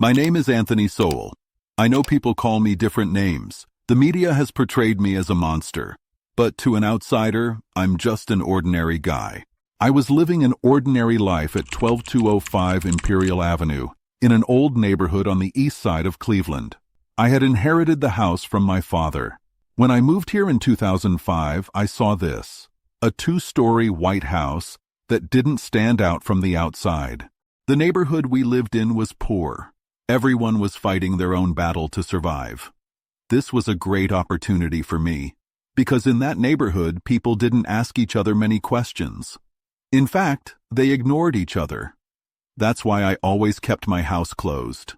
My name is Anthony Sowell. I know people call me different names. The media has portrayed me as a monster. But to an outsider, I'm just an ordinary guy. I was living an ordinary life at 12205 Imperial Avenue, in an old neighborhood on the east side of Cleveland. I had inherited the house from my father. When I moved here in 2005, I saw this: a two-story white house that didn't stand out from the outside. The neighborhood we lived in was poor. Everyone was fighting their own battle to survive. This was a great opportunity for me, because in that neighborhood, people didn't ask each other many questions. In fact, they ignored each other. That's why I always kept my house closed.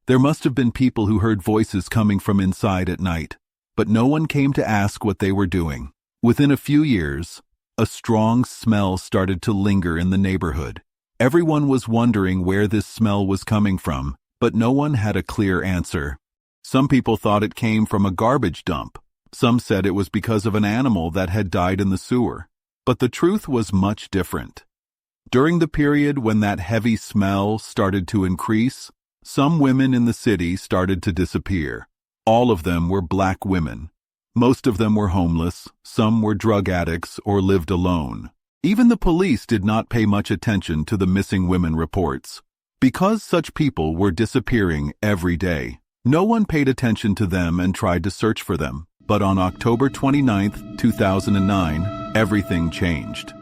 There must have been people who heard voices coming from inside at night, but no one came to ask what they were doing. Within a few years, a strong smell started to linger in the neighborhood. Everyone was wondering where this smell was coming from, but no one had a clear answer. Some people thought it came from a garbage dump. Some said it was because of an animal that had died in the sewer. But the truth was much different. During the period when that heavy smell started to increase, some women in the city started to disappear. All of them were black women. Most of them were homeless, some were drug addicts or lived alone. Even the police did not pay much attention to the missing women reports. Because such people were disappearing every day, no one paid attention to them and tried to search for them. But on October 29, 2009, everything changed.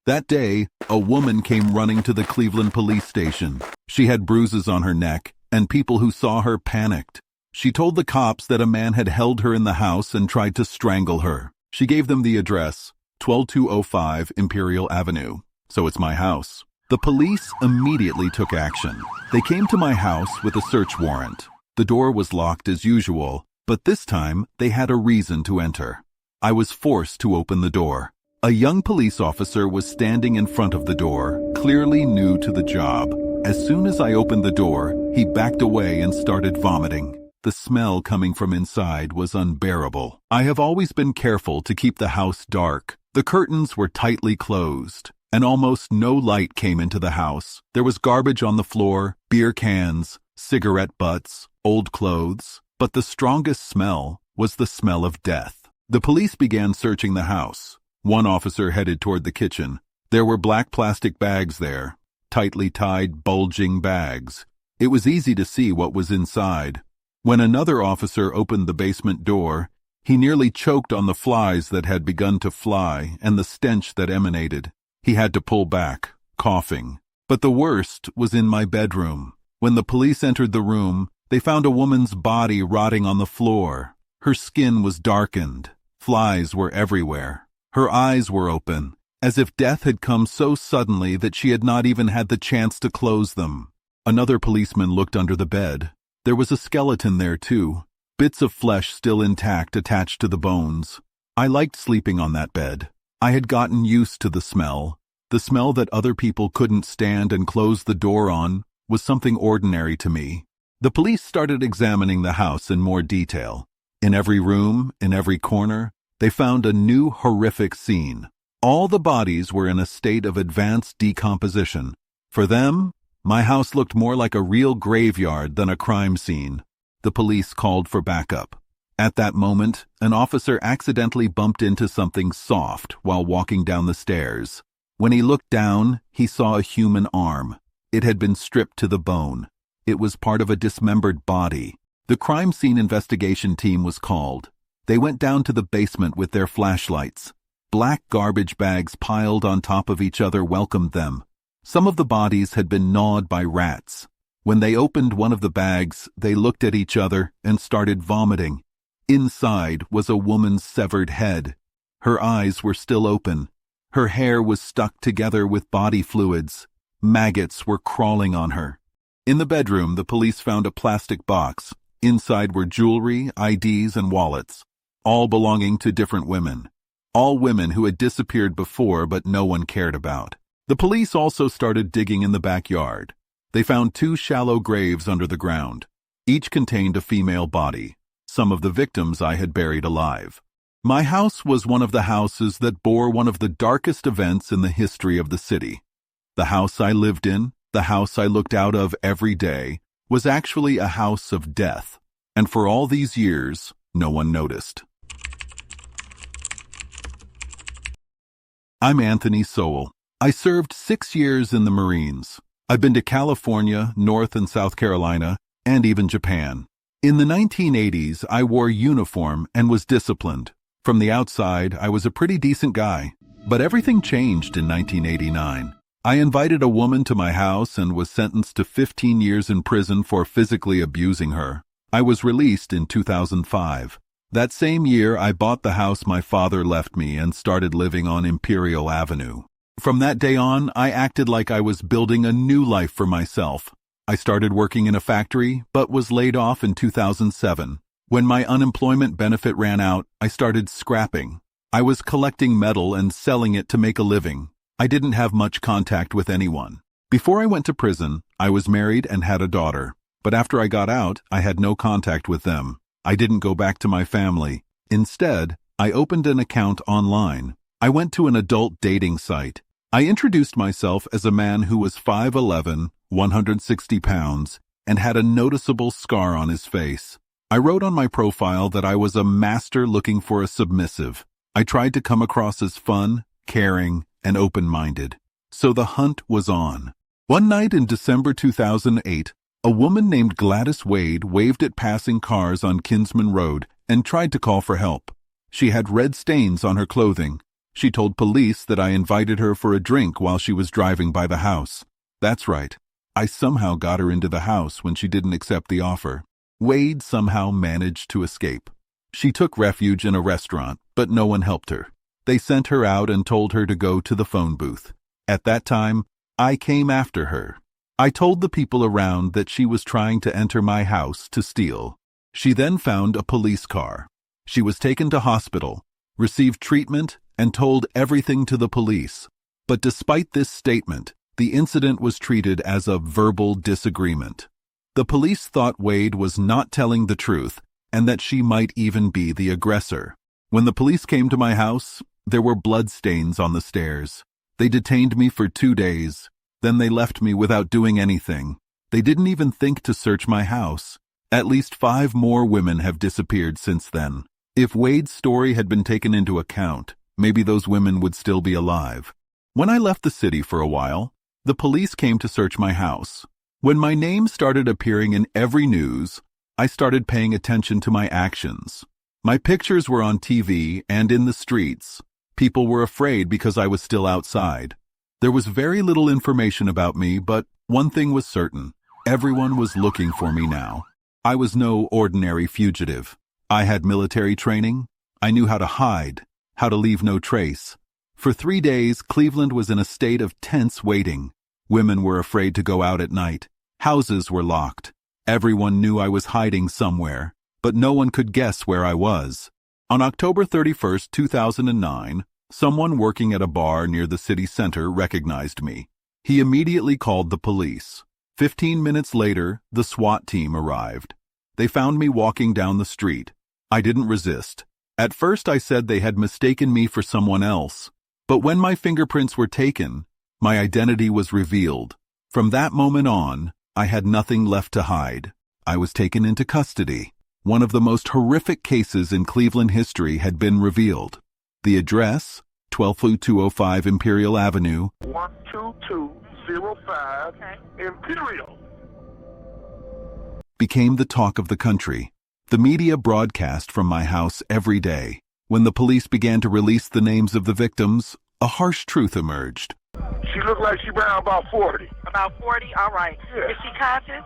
That day, a woman came running to the Cleveland police station. She had bruises on her neck, and people who saw her panicked. She told the cops that a man had held her in the house and tried to strangle her. She gave them the address, 12205 Imperial Avenue. So it's my house. The police immediately took action. They came to my house with a search warrant. The door was locked as usual, but this time they had a reason to enter. I was forced to open the door. A young police officer was standing in front of the door, clearly new to the job. As soon as I opened the door, he backed away and started vomiting. The smell coming from inside was unbearable. I have always been careful to keep the house dark. The curtains were tightly closed, and almost no light came into the house. There was garbage on the floor, beer cans, cigarette butts, old clothes, but the strongest smell was the smell of death. The police began searching the house. One officer headed toward the kitchen. There were black plastic bags there, tightly tied, bulging bags. It was easy to see what was inside. When another officer opened the basement door, he nearly choked on the flies that had begun to fly and the stench that emanated. He had to pull back, coughing. But the worst was in my bedroom. When the police entered the room, they found a woman's body rotting on the floor. Her skin was darkened. Flies were everywhere. Her eyes were open, as if death had come so suddenly that she had not even had the chance to close them. Another policeman looked under the bed. There was a skeleton there too, bits of flesh still intact attached to the bones. I liked sleeping on that bed. I had gotten used to the smell. The smell that other people couldn't stand and close the door on was something ordinary to me. The police started examining the house in more detail. In every room, in every corner, they found a new horrific scene. All the bodies were in a state of advanced decomposition. For them, my house looked more like a real graveyard than a crime scene. The police called for backup. At that moment, an officer accidentally bumped into something soft while walking down the stairs. When he looked down, he saw a human arm. It had been stripped to the bone. It was part of a dismembered body. The crime scene investigation team was called. They went down to the basement with their flashlights. Black garbage bags piled on top of each other welcomed them. Some of the bodies had been gnawed by rats. When they opened one of the bags, they looked at each other and started vomiting. Inside was a woman's severed head. Her eyes were still open. Her hair was stuck together with body fluids. Maggots were crawling on her. In the bedroom, the police found a plastic box. Inside were jewelry, IDs, and wallets, all belonging to different women. All women who had disappeared before but no one cared about. The police also started digging in the backyard. They found 2 shallow graves under the ground. Each contained a female body. Some of the victims I had buried alive. My house was one of the houses that bore one of the darkest events in the history of the city. The house I lived in, The house I looked out of every day was actually a house of death, and for all these years, no one noticed. I'm Anthony Sowell. I served 6 years in the Marines. I've been to California, North and South Carolina, and even Japan. In the 1980s, I wore uniform and was disciplined. From the outside, I was a pretty decent guy. But everything changed in 1989. I invited a woman to my house and was sentenced to 15 years in prison for physically abusing her. I was released in 2005. That same year, I bought the house my father left me and started living on Imperial Avenue. From that day on, I acted like I was building a new life for myself. I started working in a factory, but was laid off in 2007. When my unemployment benefit ran out, I started scrapping. I was collecting metal and selling it to make a living. I didn't have much contact with anyone. Before I went to prison, I was married and had a daughter. But after I got out, I had no contact with them. I didn't go back to my family. Instead, I opened an account online. I went to an adult dating site. I introduced myself as a man who was 5'11", 160 pounds, and had a noticeable scar on his face. I wrote on my profile that I was a master looking for a submissive. I tried to come across as fun, caring, and open-minded. So the hunt was on. One night in December 2008, a woman named Gladys Wade waved at passing cars on Kinsman Road and tried to call for help. She had red stains on her clothing. She told police that I invited her for a drink while she was driving by the house. That's right. I somehow got her into the house when she didn't accept the offer. Wade somehow managed to escape. She took refuge in a restaurant, but no one helped her. They sent her out and told her to go to the phone booth. At that time, I came after her. I told the people around that she was trying to enter my house to steal. She then found a police car. She was taken to hospital, received treatment, and told everything to the police. But despite this statement, the incident was treated as a verbal disagreement. The police thought Wade was not telling the truth and that she might even be the aggressor. When the police came to my house, there were bloodstains on the stairs. They detained me for 2 days. Then they left me without doing anything. They didn't even think to search my house. At least 5 more women have disappeared since then. If Wade's story had been taken into account, maybe those women would still be alive. When I left the city for a while, the police came to search my house. When my name started appearing in every news, I started paying attention to my actions. My pictures were on TV and in the streets. People were afraid because I was still outside. There was very little information about me, but one thing was certain. Everyone was looking for me now. I was no ordinary fugitive. I had military training. I knew how to hide, how to leave no trace. For 3 days, Cleveland was in a state of tense waiting. Women were afraid to go out at night. Houses were locked. Everyone knew I was hiding somewhere, but no one could guess where I was. On October 31st, 2009, someone working at a bar near the city center recognized me. He immediately called the police. 15 minutes later, the SWAT team arrived. They found me walking down the street. I didn't resist. At first I said they had mistaken me for someone else. But when my fingerprints were taken, my identity was revealed. From that moment on, I had nothing left to hide. I was taken into custody. One of the most horrific cases in Cleveland history had been revealed. The address, 12205 Imperial Avenue, 12205 Imperial, became the talk of the country. The media broadcast from my house every day. When the police began to release the names of the victims, a harsh truth emerged. She looked like she around about 40. About 40? All right. Yeah. Is she conscious?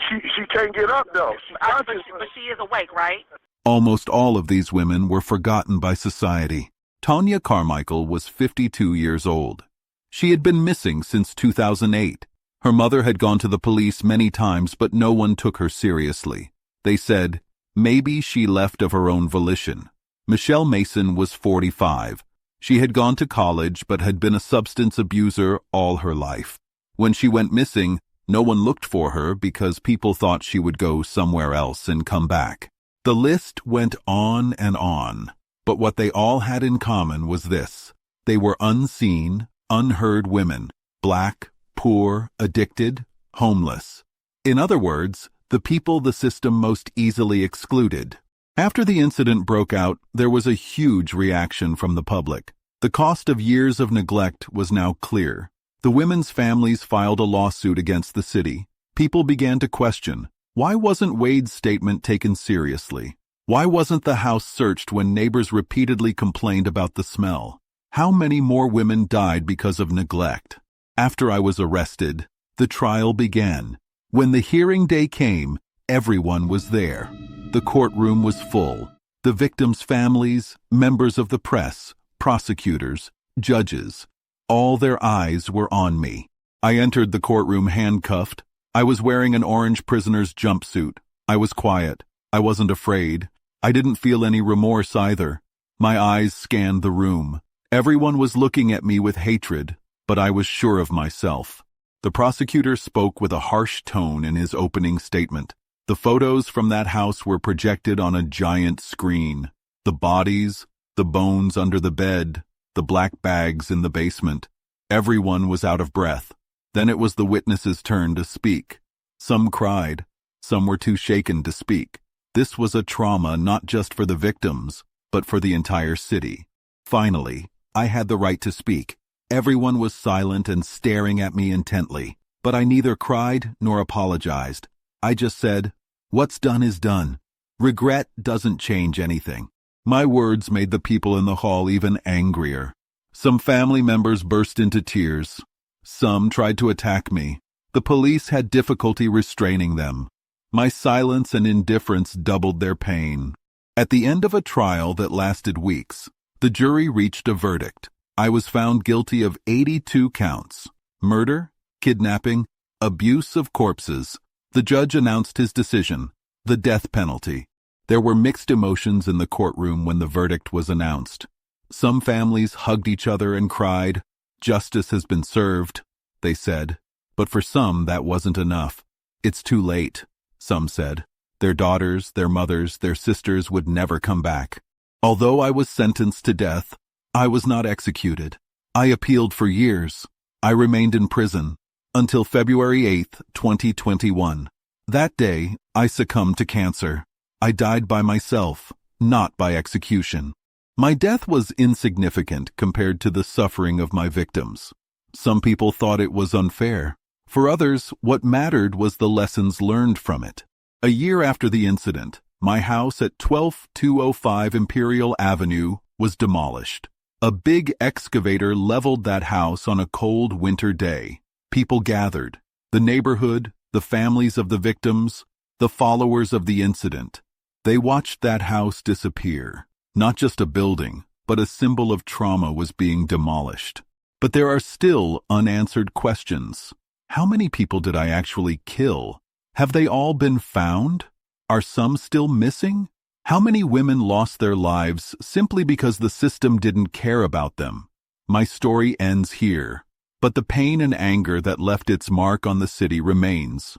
She can't get up, though. But she is awake, right? Almost all of these women were forgotten by society. Tanya Carmichael was 52 years old. She had been missing since 2008. Her mother had gone to the police many times, but no one took her seriously. They said, maybe she left of her own volition. Michelle Mason was 45. She had gone to college, but had been a substance abuser all her life. When she went missing, no one looked for her because people thought she would go somewhere else and come back. The list went on and on, but what they all had in common was this. They were unseen, unheard women, black, poor, addicted, homeless. In other words, the people the system most easily excluded. After the incident broke out, there was a huge reaction from the public. The cost of years of neglect was now clear. The women's families filed a lawsuit against the city. People began to question, why wasn't Wade's statement taken seriously? Why wasn't the house searched when neighbors repeatedly complained about the smell? How many more women died because of neglect? After I was arrested, the trial began. When the hearing day came, everyone was there. The courtroom was full. The victims' families, members of the press, prosecutors, judges, all their eyes were on me. I entered the courtroom handcuffed. I was wearing an orange prisoner's jumpsuit. I was quiet. I wasn't afraid. I didn't feel any remorse either. My eyes scanned the room. Everyone was looking at me with hatred, but I was sure of myself. The prosecutor spoke with a harsh tone in his opening statement. The photos from that house were projected on a giant screen. The bodies, the bones under the bed, the black bags in the basement. Everyone was out of breath. Then it was the witnesses' turn to speak. Some cried. Some were too shaken to speak. This was a trauma not just for the victims, but for the entire city. Finally, I had the right to speak. Everyone was silent and staring at me intently, but I neither cried nor apologized. I just said, "What's done is done. Regret doesn't change anything." My words made the people in the hall even angrier. Some family members burst into tears. Some tried to attack me. The police had difficulty restraining them. My silence and indifference doubled their pain. At the end of a trial that lasted weeks, the jury reached a verdict. I was found guilty of 82 counts: murder, kidnapping, abuse of corpses. The judge announced his decision: the death penalty. There were mixed emotions in the courtroom when the verdict was announced. Some families hugged each other and cried, "Justice has been served," they said. But for some, that wasn't enough. "It's too late," some said. Their daughters, their mothers, their sisters would never come back. Although I was sentenced to death, I was not executed. I appealed for years. I remained in prison until February 8th, 2021. That day, I succumbed to cancer. I died by myself, not by execution. My death was insignificant compared to the suffering of my victims. Some people thought it was unfair. For others, what mattered was the lessons learned from it. A year after the incident, my house at 12205 Imperial Avenue was demolished. A big excavator leveled that house on a cold winter day. People gathered. The neighborhood, the families of the victims, the followers of the incident. They watched that house disappear. Not just a building, but a symbol of trauma was being demolished. But there are still unanswered questions. How many people did I actually kill? Have they all been found? Are some still missing? How many women lost their lives simply because the system didn't care about them? My story ends here, but the pain and anger that left its mark on the city remains.